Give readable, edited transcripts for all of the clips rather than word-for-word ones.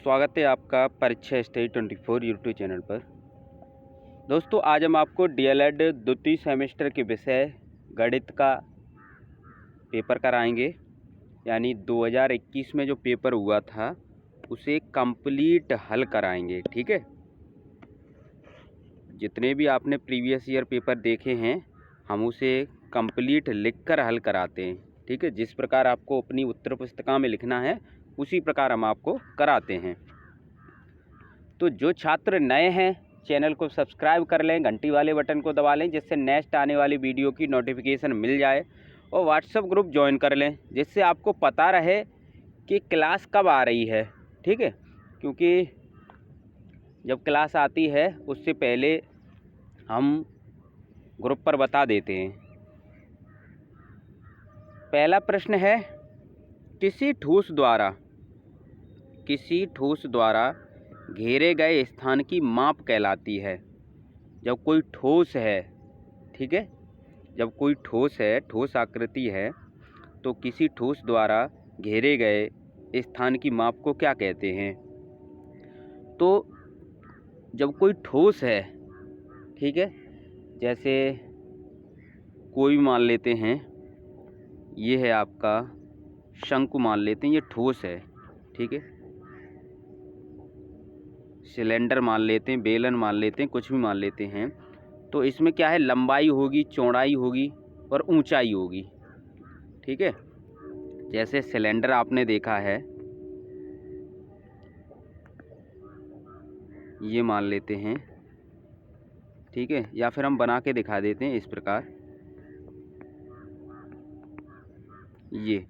स्वागत है आपका परीक्षा स्टडी 24 यूट्यूब चैनल पर। दोस्तों, आज हम आपको डीएलएड द्वितीय सेमेस्टर के विषय गणित का पेपर कराएंगे। यानी 2021 में जो पेपर हुआ था उसे कंप्लीट हल कराएंगे। ठीक है, जितने भी आपने प्रीवियस ईयर पेपर देखे हैं हम उसे कंप्लीट लिखकर हल कराते हैं। ठीक है, जिस प्रकार आपको अपनी उत्तर पुस्तिका में लिखना है उसी प्रकार हम आपको कराते हैं। तो जो छात्र नए हैं चैनल को सब्सक्राइब कर लें, घंटी वाले बटन को दबा लें जिससे नेक्स्ट आने वाली वीडियो की नोटिफिकेशन मिल जाए, और व्हाट्सएप ग्रुप ज्वाइन कर लें जिससे आपको पता रहे कि क्लास कब आ रही है। ठीक है, क्योंकि जब क्लास आती है उससे पहले हम ग्रुप पर बता देते हैं। पहला प्रश्न है, किसी ठोस द्वारा घेरे गए स्थान की माप कहलाती है। जब कोई ठोस है, ठीक है, जब कोई ठोस है, ठोस आकृति है, तो किसी ठोस द्वारा घेरे गए स्थान की माप को क्या कहते हैं। तो जब कोई ठोस है, ठीक है, जैसे कोई मान लेते हैं, ये है आपका शंकु मान लेते हैं, ये ठोस है। ठीक है, सिलेंडर मान लेते हैं, बेलन मान लेते हैं, कुछ भी मान लेते हैं। तो इसमें क्या है, लंबाई होगी, चौड़ाई होगी और ऊंचाई होगी। ठीक है, जैसे सिलेंडर आपने देखा है, ये मान लेते हैं। ठीक है, या फिर हम बना के दिखा देते हैं इस प्रकार, ये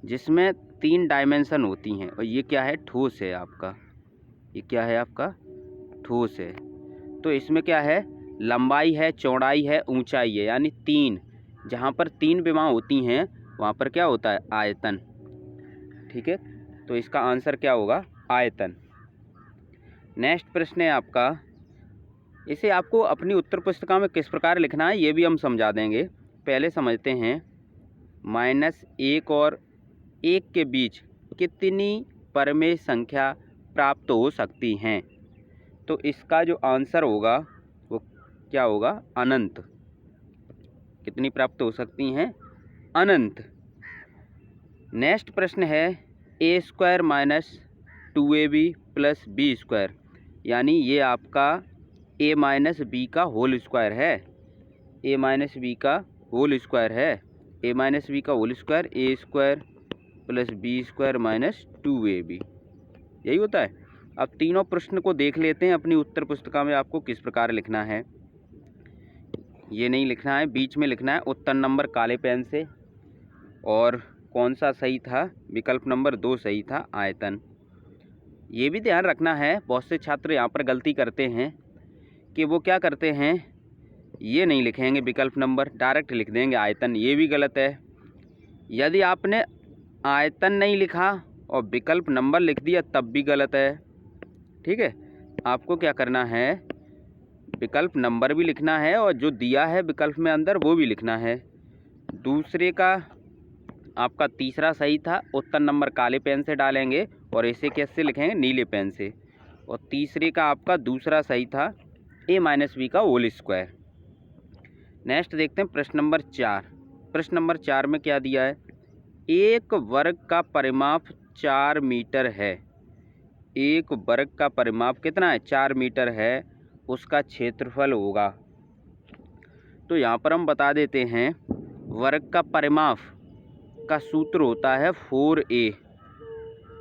जिसमें 3 डायमेंशन होती हैं, और ये क्या है, ठोस है आपका, ये क्या है आपका, ठोस है। तो इसमें क्या है, लंबाई है, चौड़ाई है, ऊंचाई है, यानी 3। जहाँ पर 3 विमा होती हैं वहाँ पर क्या होता है, आयतन। ठीक है, तो इसका आंसर क्या होगा, आयतन। नेक्स्ट प्रश्न है आपका, इसे आपको अपनी उत्तर पुस्तिका में किस प्रकार लिखना है ये भी हम समझा देंगे। पहले समझते हैं, -1 और 1 के बीच कितनी परमेय संख्या प्राप्त हो सकती हैं। तो इसका जो आंसर होगा वो क्या होगा, अनंत। कितनी प्राप्त हो सकती हैं, अनंत। नेक्स्ट प्रश्न है, a² - 2ab + b², यानी ये आपका a - b का होल स्क्वायर है। a - b का होल स्क्वायर है, a - b का whole square, a² + b² - 2ab, यही होता है। अब तीनों प्रश्न को देख लेते हैं अपनी उत्तर पुस्तिका में आपको किस प्रकार लिखना है। ये नहीं लिखना है, बीच में लिखना है उत्तर नंबर काले पेन से। और कौन सा सही था, विकल्प नंबर 2 सही था, आयतन। ये भी ध्यान रखना है, बहुत से छात्र यहाँ पर गलती करते हैं कि वो क्या करते हैं, ये नहीं लिखेंगे विकल्प नंबर, डायरेक्ट लिख देंगे आयतन। ये भी गलत है। यदि आपने आयतन नहीं लिखा और विकल्प नंबर लिख दिया तब भी गलत है। ठीक है, आपको क्या करना है, विकल्प नंबर भी लिखना है और जो दिया है विकल्प में अंदर वो भी लिखना है। दूसरे का आपका तीसरा सही था, उत्तर नंबर काले पेन से डालेंगे और इसे कैसे लिखेंगे, नीले पेन से। और तीसरे का आपका दूसरा सही था, a - b का होल स्क्वायर। नेक्स्ट देखते हैं प्रश्न नंबर 4। प्रश्न नंबर 4 में क्या दिया है, एक वर्ग का परिमाप 4 मीटर है। एक वर्ग का परिमाप कितना है, 4 मीटर है, उसका क्षेत्रफल होगा। तो यहाँ पर हम बता देते हैं, वर्ग का परिमाप का सूत्र होता है 4a।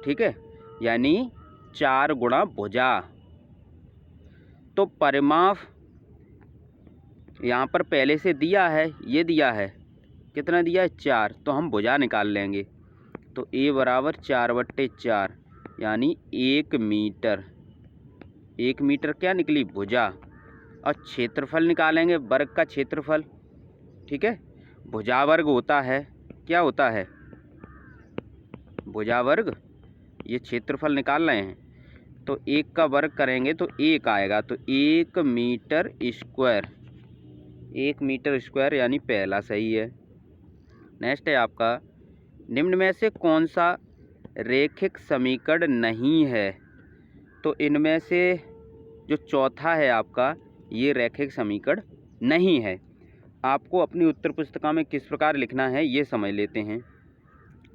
ठीक है, यानी 4 गुणा भुजा। तो परिमाप यहाँ पर पहले से दिया है, ये दिया है, कितना दिया है, 4, तो हम भुजा निकाल लेंगे। तो a = 4/4, यानी 1 मीटर। 1 मीटर क्या निकली, भुजा। और क्षेत्रफल निकालेंगे, वर्ग का क्षेत्रफल। ठीक है, भुजा वर्ग होता है, क्या होता है, भुजा वर्ग। ये क्षेत्रफल निकाल रहे हैं, तो 1 का वर्ग करेंगे तो 1 आएगा, तो 1 मीटर स्क्वायर। 1 मीटर स्क्वायर यानी पहला सही है। नेक्स्ट है आपका, निम्न में से कौन सा रेखिक समीकरण नहीं है। तो इनमें से जो चौथा है आपका, ये रैखिक समीकरण नहीं है। आपको अपनी उत्तर पुस्तिका में किस प्रकार लिखना है ये समझ लेते हैं।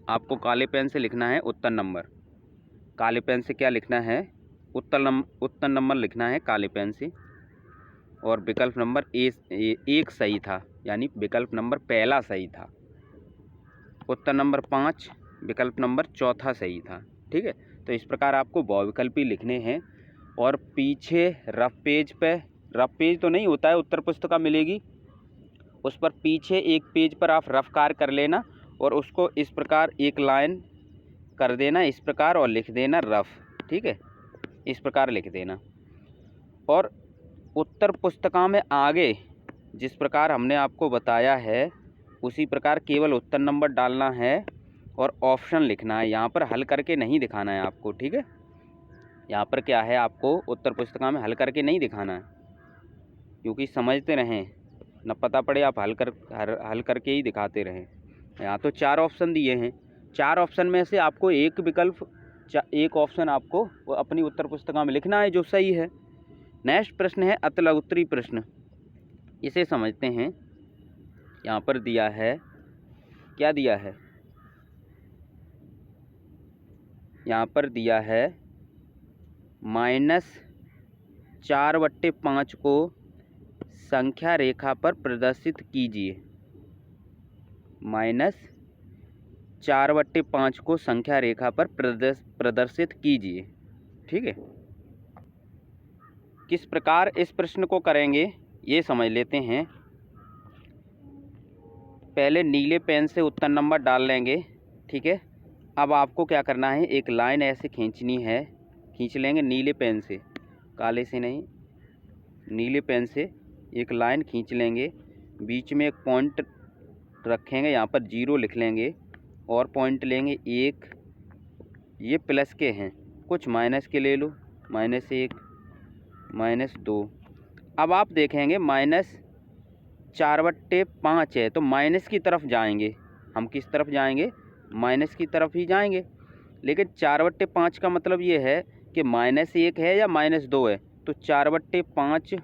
आपको काले पेन से लिखना है उत्तर नंबर। काले पेन से क्या लिखना है? उत्तर नंबर लिखना है काले पेन से। और विकल्प नंबर एक सही था, यानी विकल्प नंबर पहला सही था। उत्तर नंबर 5, विकल्प नंबर चौथा सही था। ठीक है, तो इस प्रकार आपको बहुविकल्पी लिखने हैं। और पीछे रफ पेज तो नहीं होता है, उत्तर पुस्तिका मिलेगी उस पर पीछे एक पेज पर आप रफ कार्य कर लेना और उसको इस प्रकार एक लाइन कर देना इस प्रकार और लिख देना रफ। ठीक है, इस प्रकार लिख देना। और उत्तर पुस्तिका में आगे जिस प्रकार हमने आपको बताया है उसी प्रकार केवल उत्तर नंबर डालना है और ऑप्शन लिखना है। यहाँ पर हल करके नहीं दिखाना है आपको। ठीक है, यहाँ पर क्या है, आपको उत्तर पुस्तिका में हल करके नहीं दिखाना है, क्योंकि समझते रहें, न पता पड़े आप हल करके ही दिखाते रहें। यहाँ तो 4 ऑप्शन दिए हैं, 4 ऑप्शन में से आपको एक ऑप्शन आपको अपनी उत्तर पुस्तिका में लिखना है जो सही है। नेक्स्ट प्रश्न है अतिलघुत्तरी प्रश्न। इसे समझते हैं। यहाँ पर दिया है, क्या दिया है? यहाँ पर दिया है -4/5 को संख्या रेखा पर प्रदर्शित कीजिए। -4/5 को संख्या रेखा पर प्रदर्शित कीजिए। ठीक है, किस प्रकार इस प्रश्न को करेंगे ये समझ लेते हैं। पहले नीले पेन से उत्तर नंबर डाल लेंगे। ठीक है, अब आपको क्या करना है, एक लाइन ऐसे खींचनी है, खींच लेंगे नीले पेन से, काले से नहीं, नीले पेन से एक लाइन खींच लेंगे। बीच में एक पॉइंट रखेंगे, यहाँ पर 0 लिख लेंगे और पॉइंट लेंगे 1। ये प्लस के हैं, कुछ माइनस के ले लो, -1, -2। अब आप देखेंगे -4/5 है तो माइनस की तरफ जाएंगे। हम किस तरफ जाएंगे? माइनस की तरफ ही जाएंगे। लेकिन 4/5 का मतलब ये है कि -1 है या -2 है। तो 4/5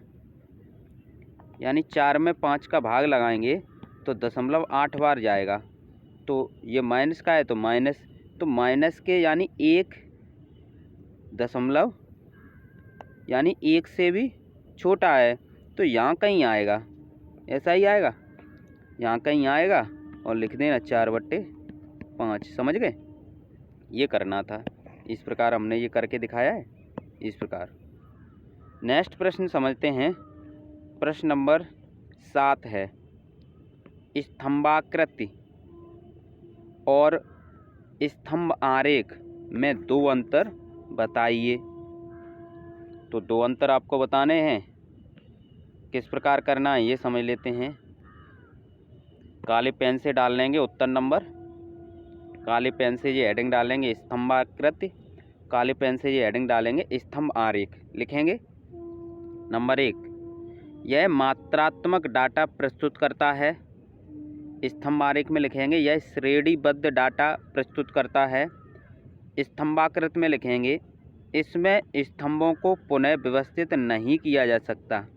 यानी 4 में 5 का भाग लगाएंगे तो 0.8 बार जाएगा। तो ये माइनस का है तो माइनस के यानी 1 दशमलव यानी 1 से भी छोटा है, तो यहाँ कहीं आएगा, ऐसा ही आएगा, यहाँ कहीं आएगा और लिख देना 4/5। समझ गए? ये करना था, इस प्रकार हमने ये करके दिखाया है, इस प्रकार। नेक्स्ट प्रश्न समझते हैं। प्रश्न नंबर 7 है, स्तंभाकृति और स्तंभ आरेख में 2 अंतर बताइए। तो 2 अंतर आपको बताने हैं, किस प्रकार करना है ये समझ लेते हैं। काले पेन से डाल लेंगे उत्तर नंबर, काले पेन से ये हेडिंग डालेंगे स्तंभाकृति, काले पेन से ये हेडिंग डालेंगे स्तंभ आरेख। लिखेंगे नंबर 1, यह मात्रात्मक डाटा प्रस्तुत करता है। स्तंभ आरेख में लिखेंगे यह श्रेणीबद्ध डाटा प्रस्तुत करता है। स्तंभाकृत में लिखेंगे इसमें स्तंभों को पुनः व्यवस्थित नहीं किया जा सकता।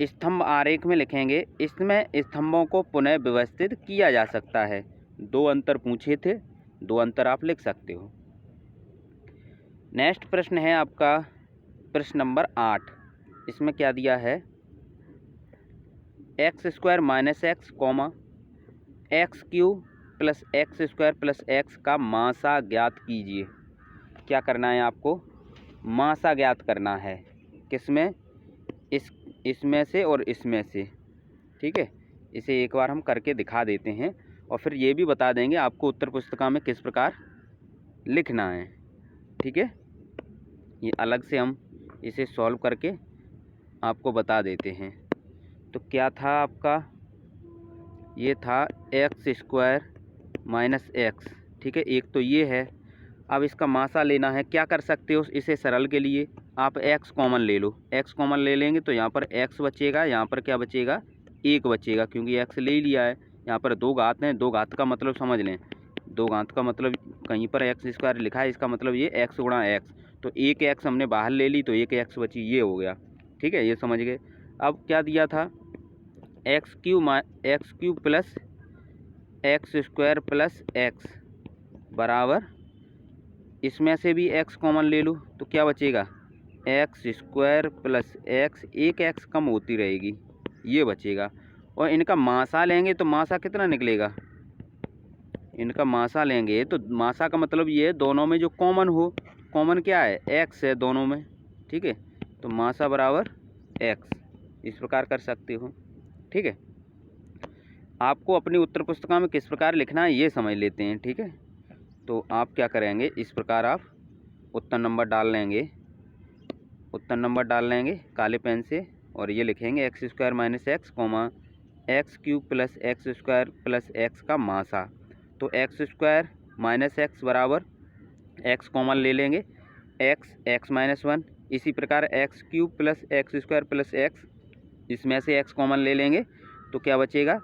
स्तंभ आरेख में लिखेंगे इसमें स्तंभों को पुनः व्यवस्थित किया जा सकता है। 2 अंतर पूछे थे, 2 अंतर आप लिख सकते हो। नेक्स्ट प्रश्न है आपका प्रश्न नंबर 8। इसमें क्या दिया है, x² - x, x³ + x² + x का मासा ज्ञात कीजिए। क्या करना है आपको? मासा ज्ञात करना है। किसमें? इसमें से और इसमें से। ठीक है, इसे एक बार हम करके दिखा देते हैं और फिर ये भी बता देंगे आपको उत्तर पुस्तिका में किस प्रकार लिखना है। ठीक है, ये अलग से हम इसे सॉल्व करके आपको बता देते हैं। तो क्या था आपका, ये था x² - x। ठीक है, एक तो ये है। अब इसका मासा लेना है। क्या कर सकते हो इसे सरल के लिए, आप x कॉमन ले लो। x कॉमन ले लेंगे तो यहाँ पर x बचेगा, यहाँ पर क्या बचेगा, 1 बचेगा, क्योंकि x ले लिया है। यहाँ पर 2 घात हैं, 2 घात का मतलब समझ लें, 2 घात का मतलब कहीं पर एक्स स्क्वायर लिखा है, इसका मतलब ये एक्स गुणा एक्स, तो एक एक्स हमने बाहर ले ली तो एक एक्स बची, ये हो गया। ठीक है, ये समझ गए। अब क्या दिया था, x cube plus x square plus x बराबर, इसमें से भी एक्स कॉमन ले लूँ तो क्या बचेगा, एक्स स्क्वायर प्लस एक्स, एक एक्स कम होती रहेगी, ये बचेगा। और इनका मासा लेंगे तो मासा कितना निकलेगा, इनका मासा लेंगे तो मासा का मतलब ये है दोनों में जो कॉमन हो, कॉमन क्या है, एक्स है दोनों में। ठीक है, तो मासा बराबर एक्स, इस प्रकार कर सकते हो। ठीक है, आपको अपनी उत्तर पुस्तिका में किस प्रकार लिखना है ये समझ लेते हैं। ठीक है, तो आप क्या करेंगे, इस प्रकार आप उत्तर नंबर डाल लेंगे, उत्तर नंबर डाल लेंगे काले पेन से, और ये लिखेंगे x square minus x comma x cube plus x square plus x का मासा। तो एक्स स्क्वायर माइनस एक्स बराबर एक्स कॉमन ले लेंगे, एक्स माइनस वन। इसी प्रकार x cube plus x square plus x, इसमें से एक्स कॉमन ले लेंगे तो क्या बचेगा,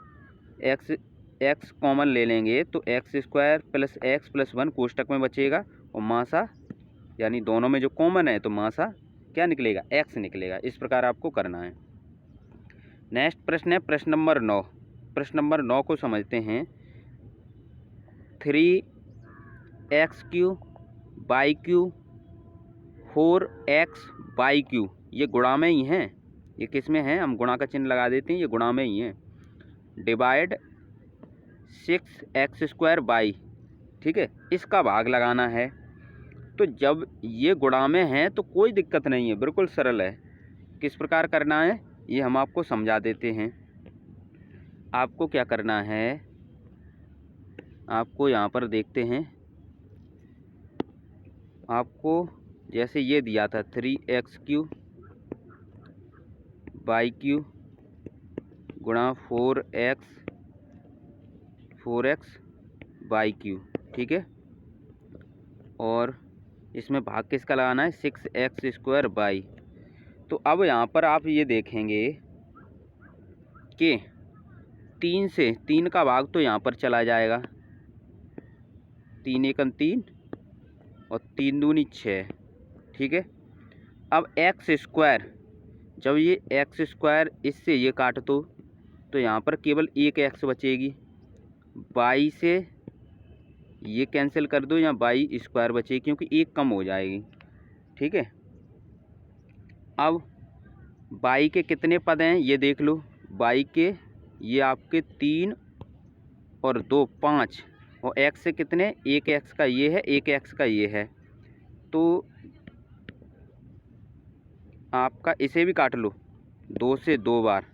एक्स कॉमन ले लेंगे तो एक्स स्क्वायर प्लस वन कोष्टक में बचेगा, और मासा यानी दोनों में जो कॉमन है तो मासा क्या निकलेगा, एक्स निकलेगा। इस प्रकार आपको करना है। नेक्स्ट प्रश्न है प्रश्न नंबर 9। प्रश्न नंबर 9 को समझते हैं। 3x Q by Q 4x by Q, ये गुणा में ही हैं, ये किस में हैं, हम गुणा का चिन्ह लगा देते हैं, ये गुणा में ही हैं। डिवाइड 6x स्क्वायर बाई, ठीक है, इसका भाग लगाना है। तो जब ये गुणा में है तो कोई दिक्कत नहीं है, बिल्कुल सरल है। किस प्रकार करना है ये हम आपको समझा देते हैं। आपको क्या करना है, आपको यहाँ पर देखते हैं, आपको जैसे ये दिया था 3x क्यू बाई क्यू गुणा 4x बाई क्यू, ठीक है, और इसमें भाग किसका लगाना है, 6x स्क्वायर बाई। तो अब यहाँ पर आप ये देखेंगे कि 3 से 3 का भाग तो यहाँ पर चला जाएगा, 3 एकम 3 और 3 दूनी 6, ठीक है। अब एक्स स्क्वायर, जब ये एक्स स्क्वायर इससे ये काट दो तो यहाँ पर केवल एक एक्स बचेगी, बाई से ये कैंसिल कर दो, यहाँ बाई स्क्वायर बचेगी क्योंकि एक कम हो जाएगी, ठीक है। अब बाई के कितने पद हैं ये देख लो, बाई के ये आपके 3 और 2 5, और एक्स से कितने, एक एक्स का ये है, एक एक्स का ये है, तो आपका इसे भी काट लो 2 से 2 बार,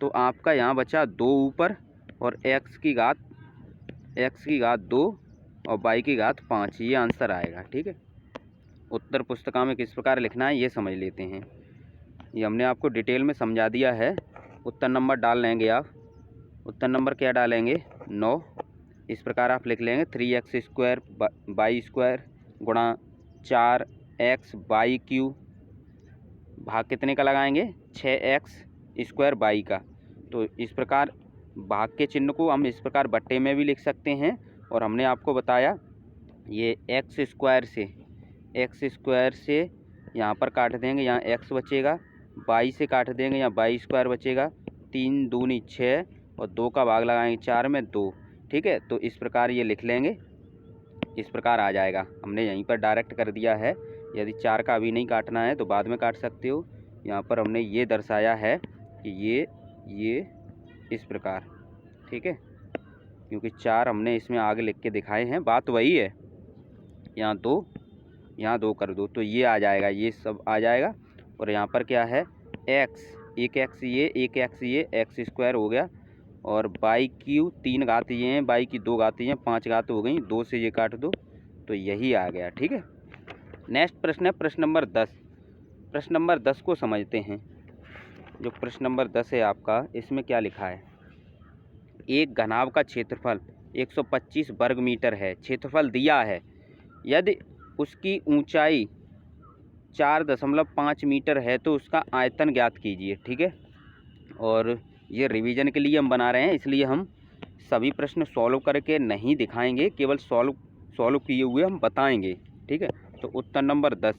तो आपका यहाँ बचा 2 ऊपर और एक्स की घात 2 और बाई की घात 5, ये आंसर आएगा, ठीक है। उत्तर पुस्तिका में किस प्रकार लिखना है ये समझ लेते हैं। ये हमने आपको डिटेल में समझा दिया है। उत्तर नंबर डाल लेंगे आप, उत्तर नंबर क्या डालेंगे, 9। इस प्रकार आप लिख लेंगे 3x स्क्वायर बाई स्क्वायर गुणा 4x बाई क्यू, भाग कितने का लगाएंगे, 6x स्क्वायर बाई का। तो इस प्रकार भाग के चिन्ह को हम इस प्रकार बट्टे में भी लिख सकते हैं, और हमने आपको बताया ये एक्स स्क्वायर से यहाँ पर काट देंगे, यहाँ x बचेगा, बाई से काट देंगे, यहाँ बाई स्क्वायर बचेगा, 3 दूनी 6 और 2 का भाग लगाएंगे 4 में 2, ठीक है। तो इस प्रकार ये लिख लेंगे, इस प्रकार आ जाएगा। हमने यहीं पर डायरेक्ट कर दिया है, यदि 4 का अभी नहीं काटना है तो बाद में काट सकते हो। यहाँ पर हमने ये दर्शाया है कि ये इस प्रकार, ठीक है, क्योंकि 4 हमने इसमें आगे लिख के दिखाए हैं, बात वही है। यहाँ 2 कर दो तो ये आ जाएगा, ये सब आ जाएगा। और यहाँ पर क्या है, x, एक एक्स ये, एक एक्स ये, एक्स स्क्वायर हो गया, और बाई क्यू 3 घात ये हैं, बाई की 2 घात ये हैं, 5 घात हो गई, 2 से ये काट दो तो यही आ गया, ठीक है। नेक्स्ट प्रश्न है प्रश्न नंबर 10। प्रश्न नंबर 10 को समझते हैं। जो प्रश्न नंबर 10 है आपका, इसमें क्या लिखा है, एक घनाभ का क्षेत्रफल 125 वर्ग मीटर है, क्षेत्रफल दिया है, यदि उसकी ऊंचाई 4.5 मीटर है तो उसका आयतन ज्ञात कीजिए, ठीक है। और ये रिवीजन के लिए हम बना रहे हैं, इसलिए हम सभी प्रश्न सॉल्व करके नहीं दिखाएंगे, केवल सॉल्व किए हुए हम बताएंगे। ठीक है, तो उत्तर नंबर 10,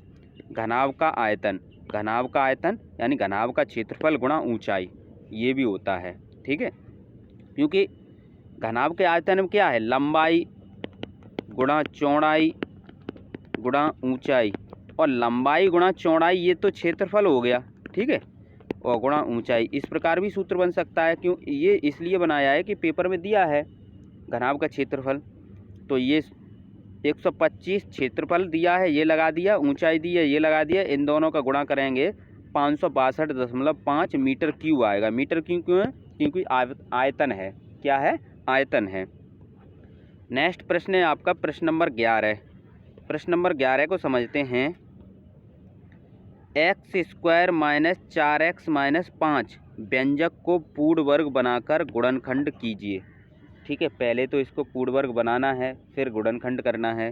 घनाभ का आयतन, घनाभ का आयतन यानी घनाभ का क्षेत्रफल गुणा ऊंचाई, ये भी होता है। ठीक है, क्योंकि घनाभ के आयतन में क्या है, लंबाई गुणा चौड़ाई गुणा ऊंचाई, और लंबाई गुणा चौड़ाई ये तो क्षेत्रफल हो गया। ठीक है, और गुणा ऊंचाई, इस प्रकार भी सूत्र बन सकता है। क्यों, ये इसलिए बनाया है कि पेपर में दिया है घनाभ का क्षेत्रफल, तो ये 125 क्षेत्रफल दिया है, ये लगा दिया, ऊंचाई दी है, ये लगा दिया, इन दोनों का गुणा करेंगे 562.5 मीटर क्यूब आएगा। मीटर क्यों है, क्योंकि आयतन है। क्या है, आयतन है। नेक्स्ट प्रश्न है आपका प्रश्न नंबर 11। प्रश्न नंबर 11 को समझते हैं। x² - 4x - 5 व्यंजक को पूर्ण वर्ग बनाकर गुणनखंड कीजिए। ठीक है, पहले तो इसको पूर्ण वर्ग बनाना है, फिर गुणनखंड करना है।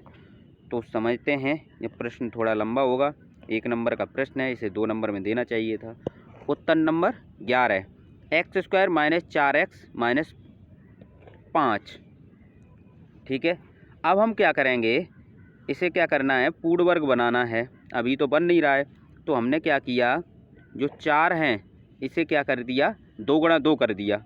तो समझते हैं, ये प्रश्न थोड़ा लंबा होगा, 1 नंबर का प्रश्न है, इसे 2 नंबर में देना चाहिए था। उत्तर नंबर 11, x² - 4x - 5। ठीक है, अब हम क्या करेंगे, इसे क्या करना है, पूर्ण वर्ग बनाना है। अभी तो बन नहीं रहा है, तो हमने क्या किया, जो 4 हैं इसे क्या कर दिया, 2 गुणा 2 कर दिया।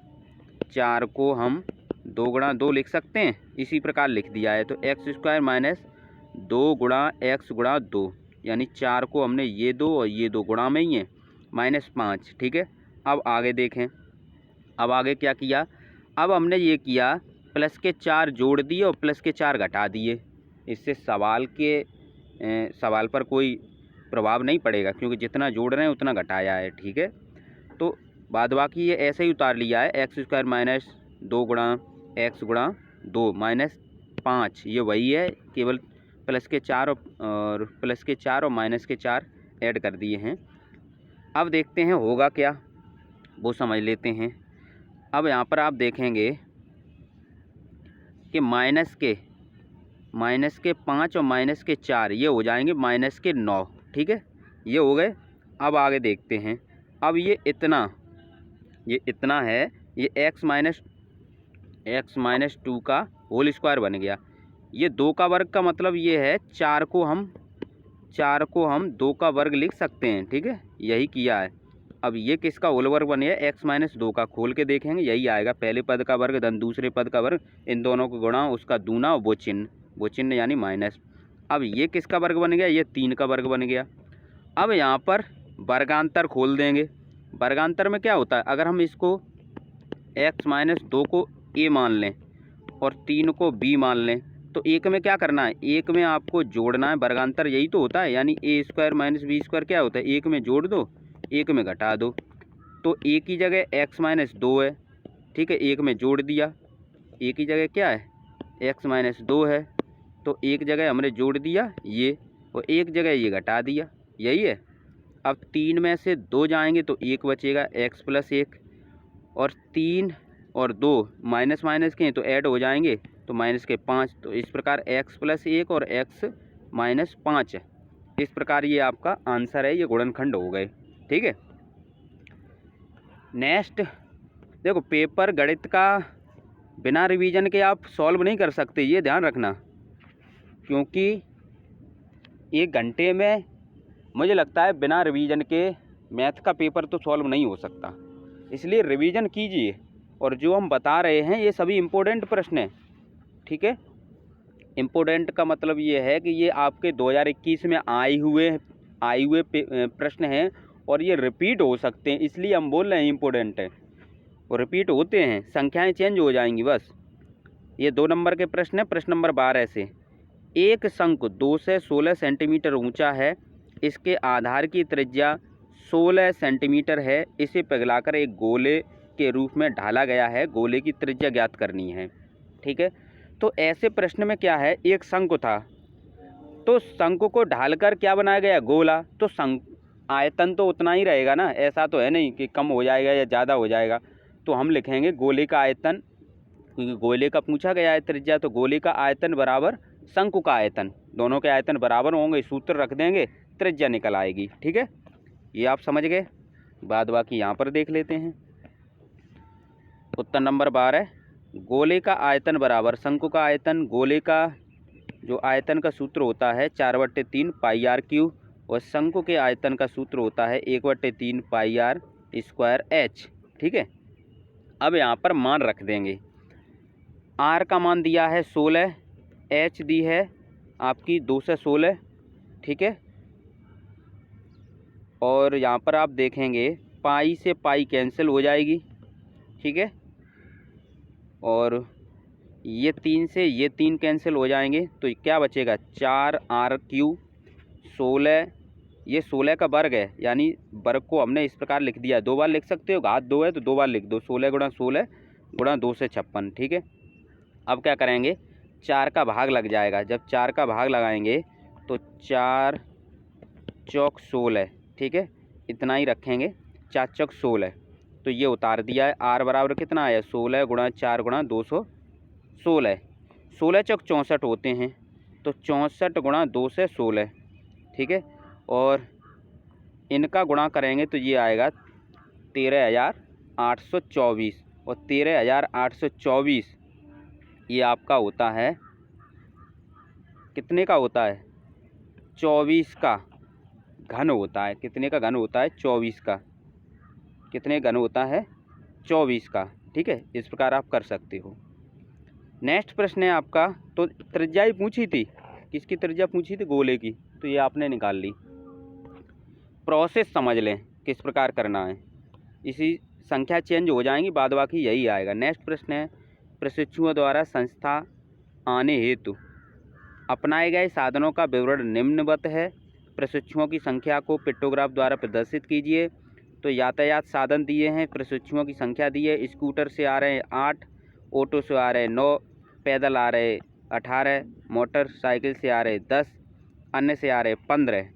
4 को हम 2 गुणा 2 लिख सकते हैं, इसी प्रकार लिख दिया है। तो x² - 2 गुणा x गुणा 2, यानी 4 को हमने ये 2 और ये 2 गुणा में ही है, -5। ठीक है, अब आगे देखें, अब आगे क्या किया, अब हमने ये किया, प्लस के 4 जोड़ दिए और प्लस के 4 घटा दिए। इससे सवाल पर कोई प्रभाव नहीं पड़ेगा, क्योंकि जितना जोड़ रहे हैं उतना घटाया है। ठीक है, तो बाद बाकी ये ऐसे ही उतार लिया है, x² - 2 गुणा x गुणा 2 -5, ये वही है, केवल प्लस के 4 और माइनस के 4 ऐड कर दिए हैं। अब देखते हैं होगा क्या, वो समझ लेते हैं। अब यहाँ पर आप देखेंगे कि माइनस के 5 और माइनस के 4 ये हो जाएंगे -9। ठीक है, ये हो गए। अब आगे देखते हैं, अब ये इतना है, ये x - 2 का होल स्क्वायर बन गया। ये 2 का वर्ग का मतलब ये है 4 को हम 2 का वर्ग लिख सकते हैं। ठीक है, यही किया है। अब ये किसका होल वर्ग बन गया, x - 2 का, खोल के देखेंगे यही आएगा, पहले पद का वर्ग धन दूसरे पद का वर्ग, इन दोनों को गुणा, उसका दूना, वो चिन्ह यानी माइनस। अब ये किसका वर्ग बन गया, ये 3 का वर्ग बन गया। अब यहाँ पर वर्गांतर खोल देंगे। वर्गांतर में क्या होता है, अगर हम इसको x - 2 को a मान लें और 3 को b मान लें, तो एक में क्या करना है, एक में आपको जोड़ना है। वर्गांतर यही तो होता है, यानी a² - b² क्या होता है, एक में जोड़ दो, एक में घटा दो। तो a की जगह x - 2 है। ठीक है, एक में जोड़ दिया, a की जगह क्या है, x - 2 है, तो एक जगह हमने जोड़ दिया ये, और एक जगह ये घटा दिया, यही है। अब 3 में से 2 जाएंगे तो 1 बचेगा, x + 1, और 3 और 2 माइनस के हैं तो ऐड हो जाएंगे, तो -5। तो इस प्रकार x + 1 और x - 5 है। इस प्रकार ये आपका आंसर है, ये गुणनखंड हो गए। ठीक है, नेक्स्ट देखो, पेपर गणित का बिना रिवीजन के आप सॉल्व नहीं कर सकते, ये ध्यान रखना, क्योंकि 1 घंटे में मुझे लगता है बिना रिवीजन के मैथ का पेपर तो सॉल्व नहीं हो सकता। इसलिए रिवीजन कीजिए, और जो हम बता रहे हैं ये सभी इम्पोर्टेंट प्रश्न हैं। ठीक है, इम्पोर्टेंट का मतलब ये है कि ये आपके 2021 में आए हुए प्रश्न हैं, और ये रिपीट हो सकते हैं, इसलिए हम बोल रहे हैं इम्पोर्टेंट है। और रिपीट होते हैं, संख्याएं चेंज हो जाएंगी बस। ये 2 नंबर के प्रश्न है। प्रश्न नंबर 12 से, एक शंकु 2 से 16 सेंटीमीटर ऊंचा है, इसके आधार की त्रिज्या 16 सेंटीमीटर है, इसे पिघलाकर एक गोले के रूप में ढाला गया है, गोले की त्रिज्या ज्ञात करनी है। ठीक है, तो ऐसे प्रश्न में क्या है, एक शंकु था, तो शंकु को ढालकर क्या बनाया गया, गोला। तो आयतन तो उतना ही रहेगा ना, ऐसा तो है नहीं कि कम हो जाएगा या ज़्यादा हो जाएगा। तो हम लिखेंगे गोले का आयतन, क्योंकि गोले का पूछा गया है त्रिज्या, तो गोले का आयतन बराबर शंकु का आयतन, दोनों के आयतन बराबर होंगे, सूत्र रख देंगे, त्रिज्या निकल आएगी। ठीक है, ये आप समझ गए। बाद बाकी यहाँ पर देख लेते हैं। उत्तर नंबर 12, गोले का आयतन बराबर शंकु का आयतन। गोले का जो आयतन का सूत्र होता है 4/3 पाई आर क्यू, और शंकु के आयतन का सूत्र होता है 1/3 पाई आर स्क्वायर एच। ठीक है, अब यहाँ पर मान रख देंगे। आर का मान दिया है 16, एच दी है आपकी 216। ठीक है, और यहाँ पर आप देखेंगे पाई से पाई कैंसिल हो जाएगी। ठीक है, और ये 3 से ये 3 कैंसिल हो जाएंगे, तो क्या बचेगा 4r³ 16। ये 16 का वर्ग है, यानी वर्ग को हमने इस प्रकार लिख दिया। 2 बार लिख सकते हो, घात 2 है तो 2 बार लिख दो। 16 गुणा 16 गुणा 2 से 56। ठीक है, अब क्या करेंगे 4 का भाग लग जाएगा। जब 4 का भाग लगाएंगे तो 4 चौक 16। ठीक है, इतना ही रखेंगे, 4 चौक 16। तो ये उतार दिया है। आर बराबर कितना आया 16 गुणा 4 गुणा 216। 16 चौक 64 होते हैं, तो 64 गुणा 2 से 16। ठीक है, और इनका गुणा करेंगे तो ये आएगा 13,824। और 13,824 ये आपका होता है, कितने का होता है 24 का घन होता है। कितने का घन होता है 24 का। कितने घन होता है 24 का। ठीक है, इस प्रकार आप कर सकते हो। नेक्स्ट प्रश्न है आपका, तो त्रिज्या ही पूछी थी, किसकी त्रिज्या पूछी थी गोले की, तो ये आपने निकाल ली। प्रोसेस समझ लें किस प्रकार करना है, इसी संख्या चेंज हो जाएंगी, बाद बाकी यही आएगा। नेक्स्ट प्रश्न है, प्रशिक्षुओं द्वारा संस्था आने हेतु अपनाए गए साधनों का विवरण निम्नवत है। प्रशिक्षुओं की संख्या को पिक्टोग्राफ द्वारा प्रदर्शित कीजिए। तो यातायात साधन दिए हैं, प्रशिक्षुओं की संख्या दी है। स्कूटर से आ रहे हैं 8, ऑटो से आ रहे हैं 9, पैदल आ रहे 18, मोटरसाइकिल से आ रहे 10, अन्य से आ रहे 15।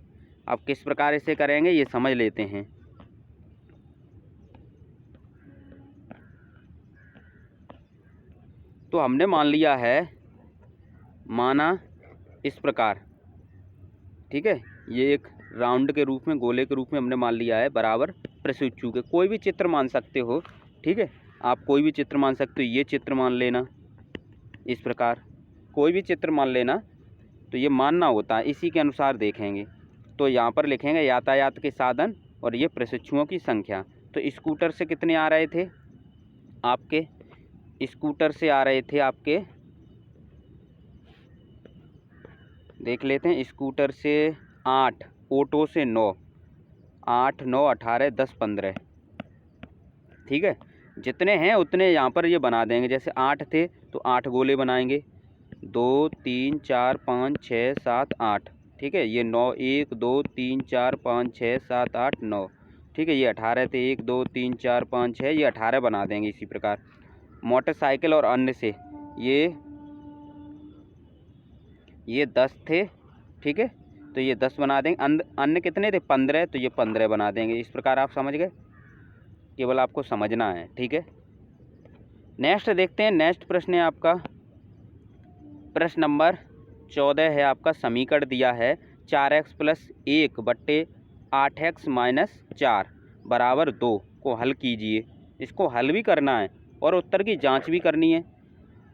अब किस प्रकार इसे करेंगे ये समझ लेते हैं। तो हमने मान लिया है, माना इस प्रकार। ठीक है, ये एक राउंड के रूप में, गोले के रूप में हमने मान लिया है, बराबर प्रशिक्षु के। कोई भी चित्र मान सकते हो। ठीक है, आप कोई भी चित्र मान सकते हो। ये चित्र मान लेना, इस प्रकार कोई भी चित्र मान लेना, तो ये मानना होता है, इसी के अनुसार देखेंगे। तो यहाँ पर लिखेंगे यातायात के साधन और ये प्रशिक्षुओं की संख्या। तो स्कूटर से कितने आ रहे थे आपके, स्कूटर से आ रहे थे आपके, देख लेते हैं, स्कूटर से 8, ऑटो से 9, 8, 9, 18, 10, 15। ठीक है, जितने हैं उतने यहाँ पर ये बना देंगे। जैसे 8 थे तो 8 गोले बनाएंगे, 2, 3, 4, 5, 6, 7, 8। ठीक है, ये 9, 1, 2, 3, 4, 5, 6, 7, 8, 9। ठीक है, ये 18 थे, 1, 2, 3, 4, 5, 6, ये 18 बना देंगे। इसी प्रकार मोटरसाइकिल और अन्य से ये 10 थे। ठीक है, तो ये 10 बना देंगे। अन्य कितने थे 15, तो ये 15 बना देंगे। इस प्रकार आप समझ गए, केवल आपको समझना है। ठीक है, नेक्स्ट देखते हैं। नेक्स्ट प्रश्न है आपका, प्रश्न नंबर 14 है आपका। समीकरण दिया है 4x + 1 बट्टे 8x - 4 बराबर 2 को हल कीजिए। इसको हल भी करना है और उत्तर की जांच भी करनी है।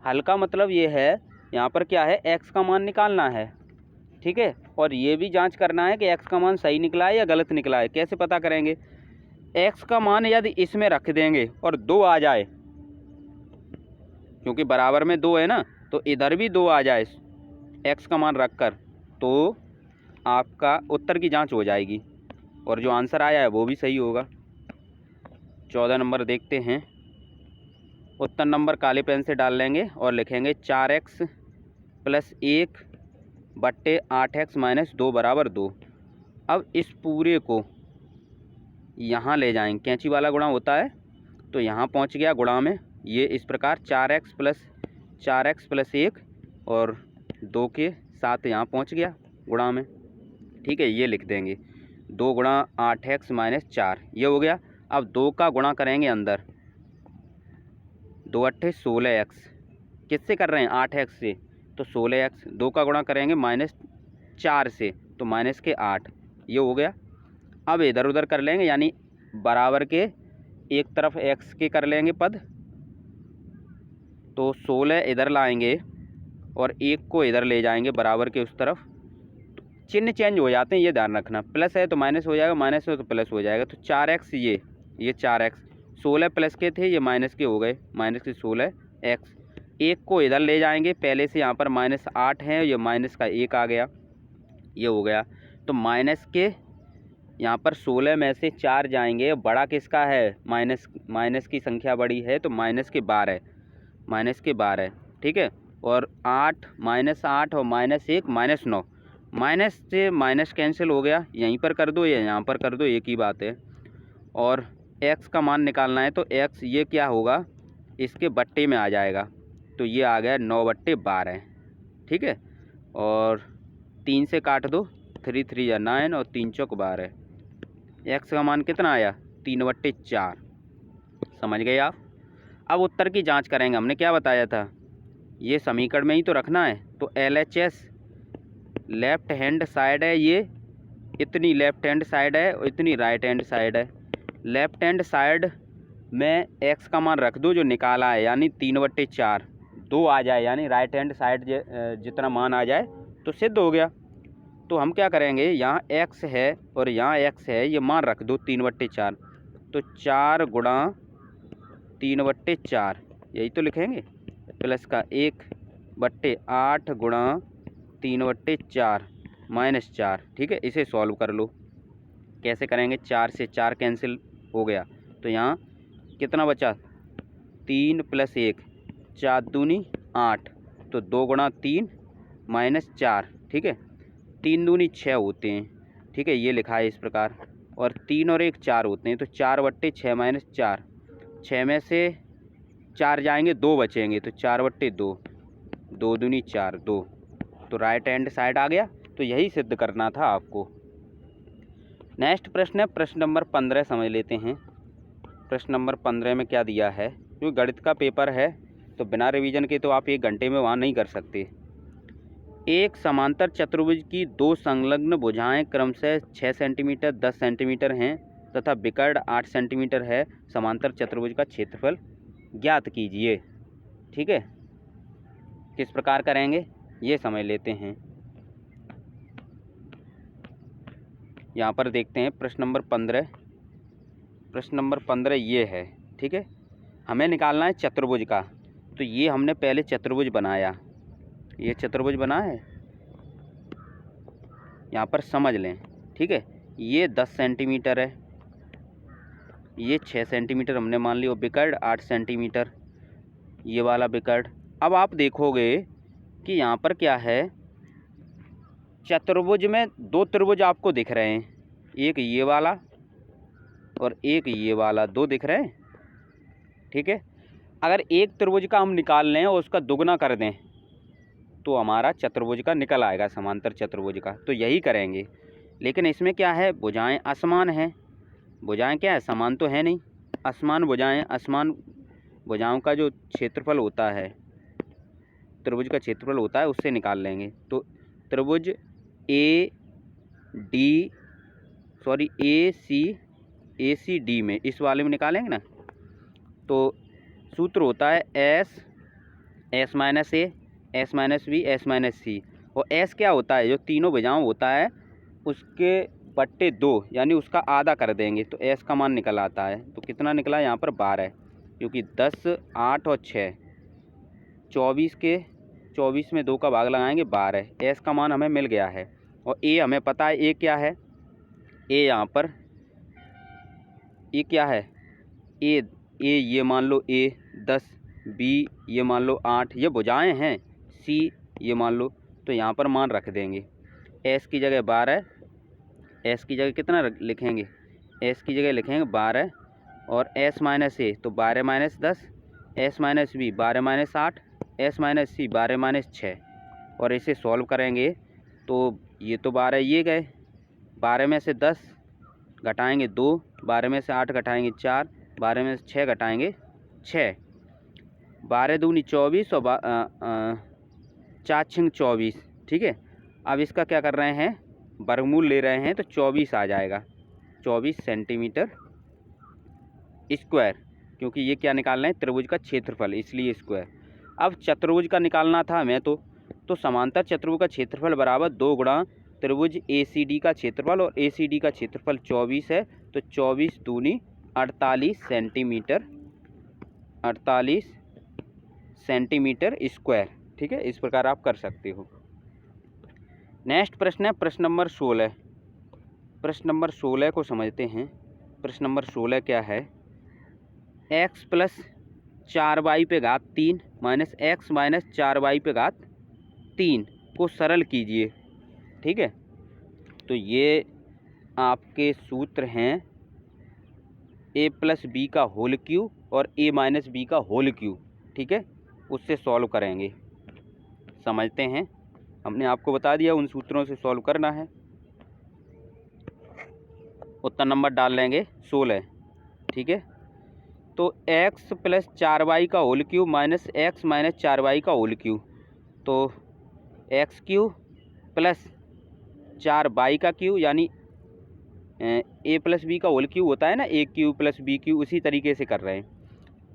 हल का मतलब ये है, यहाँ पर क्या है, x का मान निकालना है। ठीक है, और ये भी जांच करना है कि x का मान सही निकला है या गलत निकला है। कैसे पता करेंगे, x का मान यदि इसमें रख देंगे और 2 आ जाए, क्योंकि बराबर में 2 है ना, तो इधर भी 2 आ जाए x का मान रखकर, तो आपका उत्तर की जांच हो जाएगी और जो आंसर आया है वो भी सही होगा। 14 नंबर देखते हैं। उत्तर नंबर काले पेन से डाल लेंगे और लिखेंगे 4x + 1 बट्टे 8x - 2 बराबर 2। अब इस पूरे को यहाँ ले जाएंगे, कैंची वाला गुणा होता है, तो यहाँ पहुँच गया गुणा में। ये इस प्रकार 4x + 1 और 2 के साथ यहाँ पहुँच गया गुणा में। ठीक है, ये लिख देंगे 2 गुणा 8x - 4, ये हो गया। अब 2 का गुणा करेंगे अंदर, 2 अट्ठे 16x, किससे कर रहे हैं 8x से, तो 16x। 2 का गुणा करेंगे -4 से, तो -8, ये हो गया। अब इधर उधर कर लेंगे, यानी बराबर के एक तरफ x के कर लेंगे पद, तो 16 इधर लाएंगे और 1 को इधर ले जाएंगे बराबर के उस तरफ, तो चिन्ह चेंज हो जाते हैं, ये ध्यान रखना। प्लस है तो माइनस हो जाएगा, माइनस है तो प्लस हो जाएगा। तो 4x ये 4x, 16 प्लस के थे, ये माइनस के हो गए, माइनस के 16x। 1 को इधर ले जाएंगे, पहले से यहाँ पर -8 है, ये माइनस का 1 आ गया, ये हो गया। तो माइनस के यहाँ पर 16 में से 4 जाएंगे, बड़ा किसका है, माइनस की संख्या बड़ी है तो माइनस के 12, ठीक है। और 8 -8 और -1 -9, माइनस से माइनस कैंसिल हो गया, यहीं पर कर दो या यहाँ पर कर दो, एक ही बात है। और x का मान निकालना है तो x ये क्या होगा, इसके बट्टे में आ जाएगा, तो ये आ गया 9/12, ठीक है। और 3 से काट दो, 3 3 या 9 और 3 चौक 12। x का मान कितना आया, 3/4, समझ गए आप। अब उत्तर की जांच करेंगे, हमने क्या बताया था, ये समीकरण में ही तो रखना है। तो LHS लेफ्ट हैंड साइड है, ये इतनी लेफ्ट हैंड साइड है और इतनी राइट हैंड साइड है। लेफ्ट हैंड साइड में x का मान रख दो जो निकाला है, यानी 3/4, 2 आ जाए, यानी राइट हैंड साइड जितना मान आ जाए तो सिद्ध हो गया। तो हम क्या करेंगे, यहाँ x है और यहाँ x है, ये मान रख दो 3/4, तो 4 × 3/4 यही तो लिखेंगे, प्लस का 1/8 × 3/4 -4, ठीक है। इसे सॉल्व कर लो, कैसे करेंगे, 4 से 4 कैंसिल हो गया, तो यहाँ कितना बचा, 3 + 1, 4 दूनी 8, तो 2 × 3 -4, ठीक है। 3 दूनी 6 होते हैं, ठीक है, ये लिखा है इस प्रकार। और 3 और 1 4 होते हैं, तो 4/6 - 4, 6 में से 4 जाएंगे, 2 बचेंगे, तो 4/2, 2 दूनी 4, 2, तो राइट हैंड साइड आ गया। तो यही सिद्ध करना था आपको। नेक्स्ट प्रश्न है प्रश्न नंबर 15, समझ लेते हैं। प्रश्न नंबर 15 में क्या दिया है, क्योंकि गणित का पेपर है तो बिना रिवीजन के तो आप 1 घंटे में वहाँ नहीं कर सकते। एक समांतर चतुर्भुज की 2 संलग्न भुजाएं क्रमशः 6 सेंटीमीटर 10 सेंटीमीटर हैं तथा विकर्ण 8 सेंटीमीटर है। समांतर चतुर्भुज का क्षेत्रफल ज्ञात कीजिए, ठीक है। किस प्रकार करेंगे ये समझ लेते हैं। यहाँ पर देखते हैं प्रश्न नंबर 15। प्रश्न नंबर 15 ये है, ठीक है। हमें निकालना है चतुर्भुज का, तो ये हमने पहले चतुर्भुज बनाया, ये चतुर्भुज बना है, यहाँ पर समझ लें, ठीक है। ये 10 सेंटीमीटर है, ये 6 सेंटीमीटर हमने मान लिया, विकर्ण 8 सेंटीमीटर, ये वाला विकर्ण। अब आप देखोगे कि यहाँ पर क्या है, चतुर्भुज में 2 त्रिभुज आपको दिख रहे हैं, एक ये वाला और एक ये वाला, 2 दिख रहे हैं, ठीक है। अगर एक त्रिभुज का हम निकाल लें और उसका दुगना कर दें तो हमारा चतुर्भुज का निकल आएगा, समांतर चतुर्भुज का। तो यही करेंगे, लेकिन इसमें क्या है, भुजाएं असमान हैं। भुजाएं क्या है, समान तो है नहीं, असमान भुजाएं। असमान भुजाओं का जो क्षेत्रफल होता है, त्रिभुज का क्षेत्रफल होता है, उससे निकाल लेंगे। तो त्रिभुज ACD में, इस वाले में निकालेंगे ना, तो सूत्र होता है S - A, S - B, S - C। और S क्या होता है, जो तीनों भुजाओं होता है उसके बट्टे 2, यानी उसका आधा कर देंगे, तो S का मान निकल आता है। तो कितना निकला यहाँ पर, 12, क्योंकि 10, 8 और 6, 24 में 2 का भाग लगाएंगे, 12। S का मान हमें मिल गया है। और A हमें पता है, A क्या है, A यहाँ पर A क्या है, A ये मान लो A 10, B ये मान लो 8, ये भुजाएं हैं, C ये मान लो, तो यहाँ पर मान रख देंगे। S की जगह 12, S की जगह कितना लिखेंगे, S की जगह लिखेंगे 12, और S - A तो 12 - 10, S - B 12 - 8, S - C 12 - 6। और इसे सॉल्व करेंगे तो ये तो 12 ये गए, 12 में से 10 घटाएंगे 2, 12 में से 8 घटाएंगे 4, 12 में से 6 घटाएंगे 6, 12 दूनी 24 और 4 छिंग 24, ठीक है। अब इसका क्या कर रहे हैं, वर्गमूल ले रहे हैं, तो 24 आ जाएगा, 24 सेंटीमीटर स्क्वायर, क्योंकि ये क्या निकालना है, त्रिभुज का क्षेत्रफल, इसलिए स्क्वायर। अब चतुर्भुज का निकालना था हमें, तो तो समांतर चतुर्भुज का क्षेत्रफल बराबर 2 गुणा त्रिभुज ACD का क्षेत्रफल, और ACD का क्षेत्रफल 24 है, तो 24 दूनी 48 सेंटीमीटर, 48 सेंटीमीटर स्क्वायर। ठीक है, इस प्रकार आप कर सकते हो। नेक्स्ट प्रश्न है प्रश्न नंबर 16। प्रश्न नंबर 16 को समझते हैं। प्रश्न नंबर 16 क्या है? x प्लस 4y पे घात 3 माइनस x माइनस 4y पे घात 3 को सरल कीजिए। ठीक है, तो ये आपके सूत्र हैं a प्लस बी का होल क्यूब और a माइनस बी का होल क्यूब। ठीक है, उससे सॉल्व करेंगे। समझते हैं, हमने आपको बता दिया उन सूत्रों से सॉल्व करना है। उत्तर नंबर डाल लेंगे 16। ठीक है, तो x प्लस 4y का whole cube minus x minus 4y का होल क्यूब, तो x क्यूब प्लस 4y का क्यूब, यानी a प्लस बी का होल क्यूब होता है ना, a cube plus B cube, उसी तरीके से कर रहे हैं।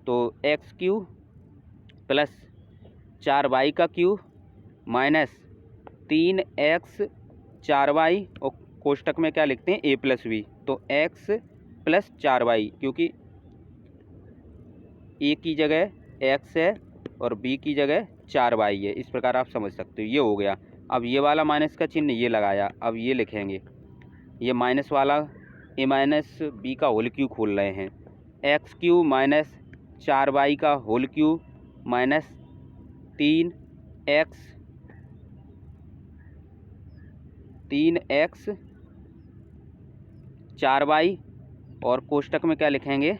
तो x क्यूब प्लस 4y का क्यूब माइनस 3x 4y, और कोष्टक में क्या लिखते हैं a प्लस बी, तो x प्लस 4y, क्योंकि a की जगह x है और b की जगह 4y है। इस प्रकार आप समझ सकते हो। ये हो गया। अब ये वाला माइनस का चिन्ह ये लगाया, अब ये लिखेंगे, ये माइनस वाला a माइनस बी का होल क्यूब खोल रहे हैं, x क्यूब माइनस 4y का whole cube minus 3x 4y, और कोष्टक में क्या लिखेंगे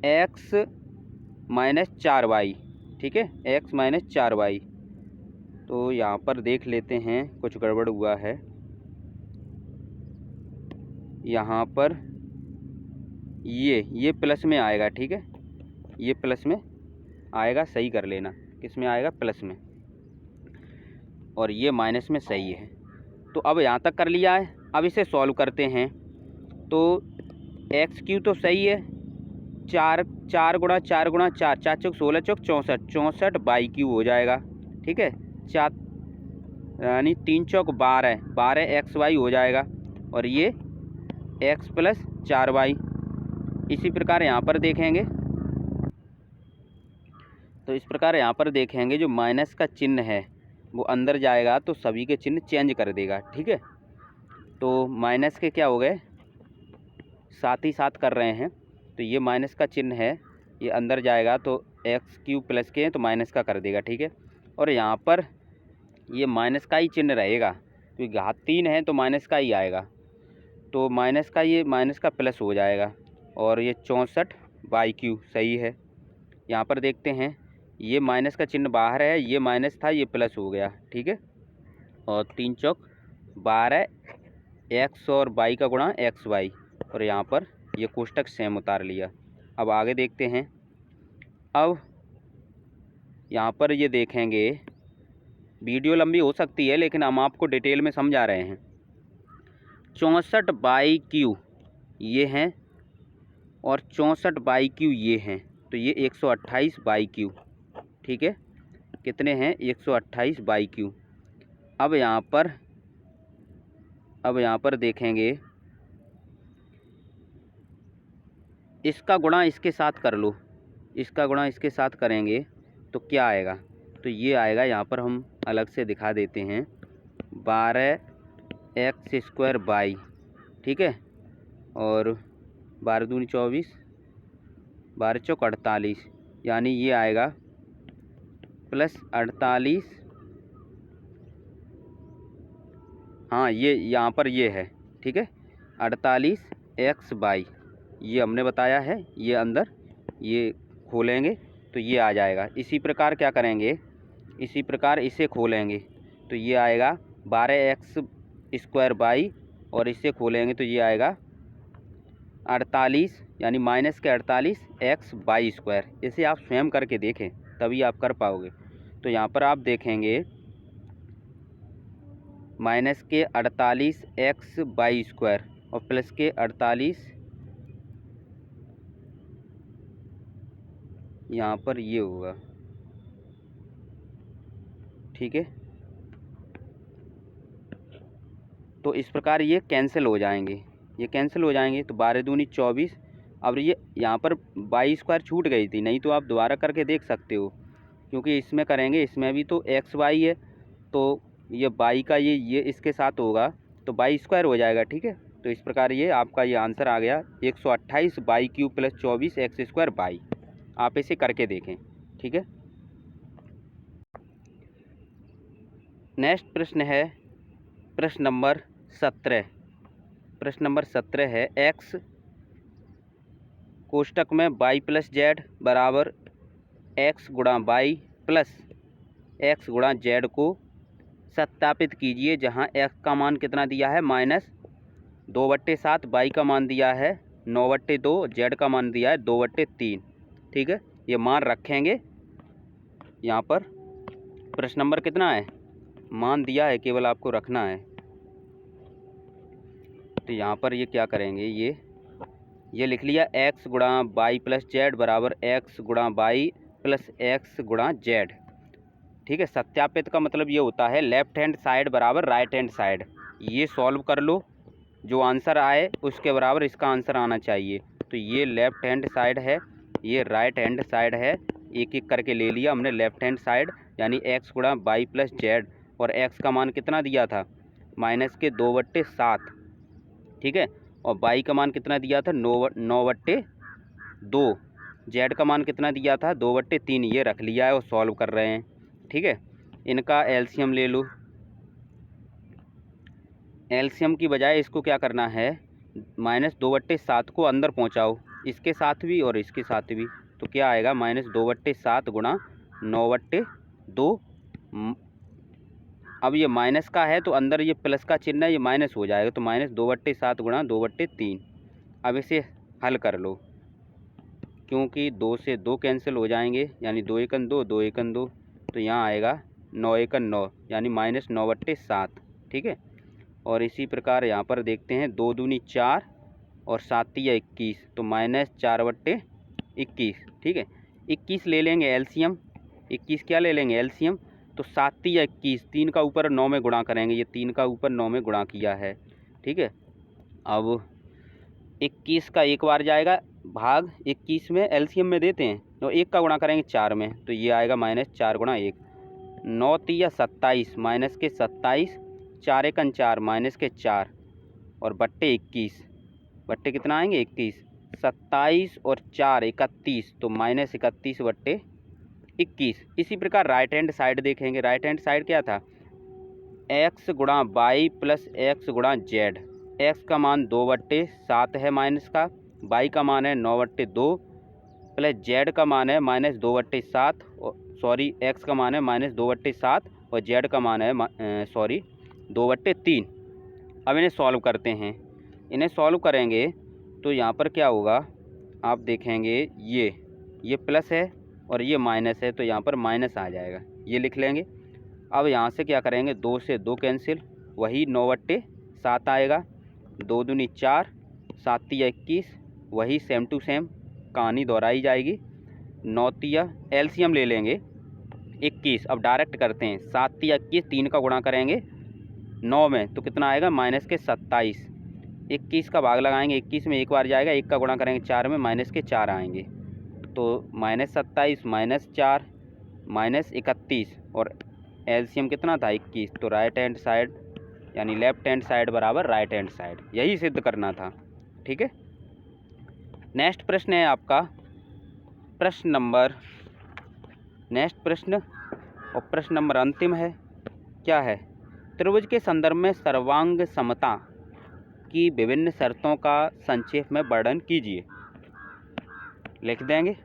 x माइनस 4y। ठीक है, x माइनस 4y। तो यहाँ पर देख लेते हैं, कुछ गड़बड़ हुआ है यहाँ पर। ये प्लस में आएगा। ठीक है, ये प्लस में आएगा, सही कर लेना। किस में आएगा? प्लस में, और ये माइनस में सही है। तो अब यहाँ तक कर लिया है। अब इसे सॉल्व करते हैं। तो एक्स क्यू तो सही है, 4 गुणा 4 गुणा 4, 4 चौक 16 चौक 64, 64 बाई क्यू हो जाएगा। ठीक है, 4 यानी 3 चौक 12, 12 एक्स वाई हो जाएगा, और ये एक्स प्लस 4y। इसी प्रकार यहाँ पर देखेंगे, तो इस प्रकार यहाँ पर देखेंगे जो माइनस का चिन्ह है वो अंदर जाएगा तो सभी के चिन्ह चेंज कर देगा। ठीक है, तो माइनस के क्या हो गए, साथ ही साथ कर रहे हैं, तो ये माइनस का चिन्ह है, ये अंदर जाएगा तो एक्स क्यूब प्लस के हैं तो माइनस का कर देगा। ठीक है, और यहाँ पर ये माइनस का ही चिन्ह रहेगा, क्योंकि घात 3 है तो माइनस का ही आएगा, तो माइनस का ये माइनस का प्लस हो जाएगा, और ये 64 बाई क्यू सही है। यहाँ पर देखते हैं, ये माइनस का चिन्ह बाहर है, ये माइनस था, ये प्लस हो गया। ठीक है, और 3 चौक 12 एक्स और बाई का गुणा एक्स वाई, और यहाँ पर ये कोष्टक सेम उतार लिया। अब आगे देखते हैं। अब यहाँ पर ये देखेंगे, वीडियो लंबी हो सकती है लेकिन हम आपको डिटेल में समझा रहे हैं। 64 बाई क्यू ये हैं, और 64 बाई क्यू ये हैं, तो ये 128 बाई क्यू। ठीक है, कितने हैं? 128 बाई क्यू। अब यहाँ पर देखेंगे, इसका गुणा इसके साथ कर लो, इसका गुणा इसके साथ करेंगे तो क्या आएगा? तो ये आएगा, यहाँ पर हम अलग से दिखा देते हैं, 12 एक्स स्क्वायर बाई। ठीक है, और 12 दूनी 24, 12 चौक 48, यानी ये आएगा प्लस 48। हाँ, ये यहाँ पर ये है। ठीक है, 48 एक्स बाई, ये हमने बताया है, ये अंदर ये खोलेंगे तो ये आ जाएगा। इसी प्रकार क्या करेंगे, इसी प्रकार इसे खोलेंगे तो ये आएगा 12 एक्स स्क्वायर बाई, और इसे खोलेंगे तो ये आएगा 48, यानी माइनस के 48 एक्स बाई स्क्वायर। इसे आप स्वयं करके देखें तभी आप कर पाओगे। तो यहाँ पर आप देखेंगे माइनस के 48 एक्स बाई स्क्वायर और प्लस के 48, यहाँ पर ये होगा। ठीक है, तो इस प्रकार ये कैंसिल हो जाएंगे, ये कैंसिल हो जाएंगे। तो 12 दूनी 24। अब ये यहाँ पर 22² छूट गई थी, नहीं तो आप दोबारा करके देख सकते हो, क्योंकि इसमें करेंगे, इसमें भी तो XY है, तो ये y का ये इसके साथ होगा तो y² हो जाएगा। ठीक है, तो इस प्रकार ये आपका ये आंसर आ गया 128 y³ + 24 x² y। आप इसे करके देखें। ठीक है, नेक्स्ट प्रश्न है प्रश्न नंबर 17। प्रश्न नंबर 17 है x कोष्टक में y + z बराबर x गुणा y प्लस x गुणा z को सत्यापित कीजिए, जहां x का मान कितना दिया है -2/7, y का मान दिया है 9/2, z का मान दिया है 2/3। ठीक है, ये मान रखेंगे यहाँ पर। प्रश्न नंबर कितना है, मान दिया है, केवल आपको रखना है। तो यहाँ पर ये क्या करेंगे, ये लिख लिया x गुणा y + z बराबर x गुणा y प्लस x गुणा z। ठीक है, सत्यापित का मतलब ये होता है लेफ्ट हैंड साइड बराबर राइट हैंड साइड। ये सॉल्व कर लो, जो आंसर आए उसके बराबर इसका आंसर आना चाहिए। तो ये लेफ्ट हैंड साइड है, ये राइट हैंड साइड है, एक एक करके ले लिया हमने लेफ्ट हैंड साइड, यानी x गुणा y + z, और x का मान कितना दिया था -2/7। ठीक है, और y का मान कितना दिया था 9/2, z का मान कितना दिया था 2/3। ये रख लिया है और सॉल्व कर रहे हैं। ठीक है, इनका एलसीएम ले लो। एलसीएम की बजाय इसको क्या करना है, -2/7 को अंदर पहुंचाओ, इसके साथ भी और इसके साथ भी। तो क्या आएगा -2/7 गुणा 9/2। अब ये माइनस का है तो अंदर ये प्लस का चिन्ह है, ये माइनस हो जाएगा, तो -2/7 गुणा 2/3। अब इसे हल कर लो, क्योंकि 2 से 2 कैंसिल हो जाएंगे, यानी 2 × 2, 2 × 2, तो यहाँ आएगा 9 × 9, यानी -9/7। ठीक है, और इसी प्रकार यहाँ पर देखते हैं 2 दूनी 4 और 7 या 21, तो -4/21। ठीक है, 21 ले लेंगे एलसीएम, 21 क्या ले लेंगे एलसीएम, तो 7 या 21, 3 का ऊपर 9 में गुणा करेंगे, ये 3 का ऊपर 9 में गुणा किया है। ठीक है, अब 21 का एक बार जाएगा भाग 21 में एलसीएम में देते हैं, तो 1 का गुणा करेंगे 4 में, तो ये आएगा -4 × 1। 9 × 27, -27, 4 × 4, -4, और बट्टे 21, बट्टे कितना आएंगे 21, 27 और 4 31, तो -31/21। इसी प्रकार राइट हैंड साइड देखेंगे। राइट हैंड साइड क्या था, x गुणा y प्लस x गुणा z। x का मान 2/7 है माइनस का, y का मान है 9/2, प्लस z का मान है -2/7, सॉरी x का मान है -2/7 और z का मान है 2/3। अब इन्हें सॉल्व करते हैं। इन्हें सॉल्व करेंगे तो यहाँ पर क्या होगा, आप देखेंगे ये प्लस है और ये माइनस है, तो यहाँ पर माइनस आ जाएगा, ये लिख लेंगे। अब यहाँ से क्या करेंगे, 2 से 2 कैंसिल, वही 9/7 आएगा, 2 दूनी 4, 7 या 21, वही सेम टू सेम कहानी दोहराई जाएगी। 9 या एलसीएम ले लेंगे 21। अब डायरेक्ट करते हैं, 7 या 21, 3 का गुणा करेंगे 9 में, तो कितना आएगा -27। 21 का भाग लगाएंगे, 21 में एक बार जाएगा, 1 का गुणा करेंगे 4 में, -4 आएंगे, तो -27 -4 -31, और एलसीएम कितना था 21, तो राइट हैंड साइड यानी लेफ्ट हैंड साइड बराबर राइट हैंड साइड, यही सिद्ध करना था। ठीक है, नेक्स्ट प्रश्न है आपका नेक्स्ट प्रश्न, और प्रश्न नंबर अंतिम है। क्या है, त्रिभुज के संदर्भ में सर्वांग समता की विभिन्न शर्तों का संक्षेप में वर्णन कीजिए। लिख देंगे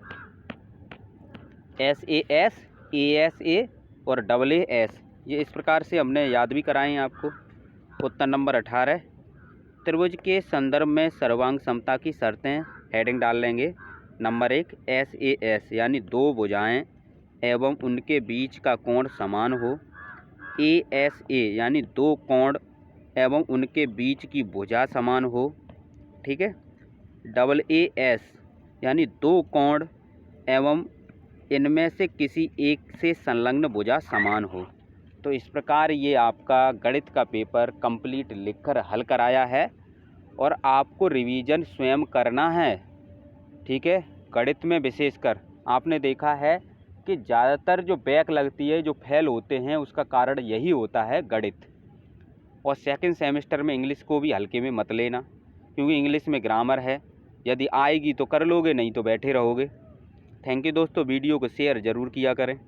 SAS, ASA और AA, ये इस प्रकार से हमने याद भी कराए हैं आपको। उत्तर नंबर 18, त्रिभुज के संदर्भ में सर्वांग समता की शर्तें, हेडिंग डाल लेंगे। नंबर 1 SAS यानी 2 भुजाएं एवं उनके बीच का कोण समान हो। ASA यानी 2 कोण एवं उनके बीच की भुजा समान हो। ठीक है, AAS यानी 2 कोण एवं इनमें से किसी एक से संलग्न भुजा समान हो। तो इस प्रकार ये आपका गणित का पेपर कंप्लीट लिखकर हल कराया है और आपको रिवीजन स्वयं करना है, ठीक है। गणित में विशेषकर आपने देखा है कि ज़्यादातर जो बैक लगती है, जो फेल होते हैं, उसका कारण यही होता है गणित। और सेकंड सेमेस्टर में इंग्लिश को भी हल्के में मत लेना, क्योंकि इंग्लिश में ग्रामर है, यदि आएगी तो कर लोगे, नहीं तो बैठे रहोगे। थैंक यू दोस्तों, वीडियो को शेयर ज़रूर किया करें।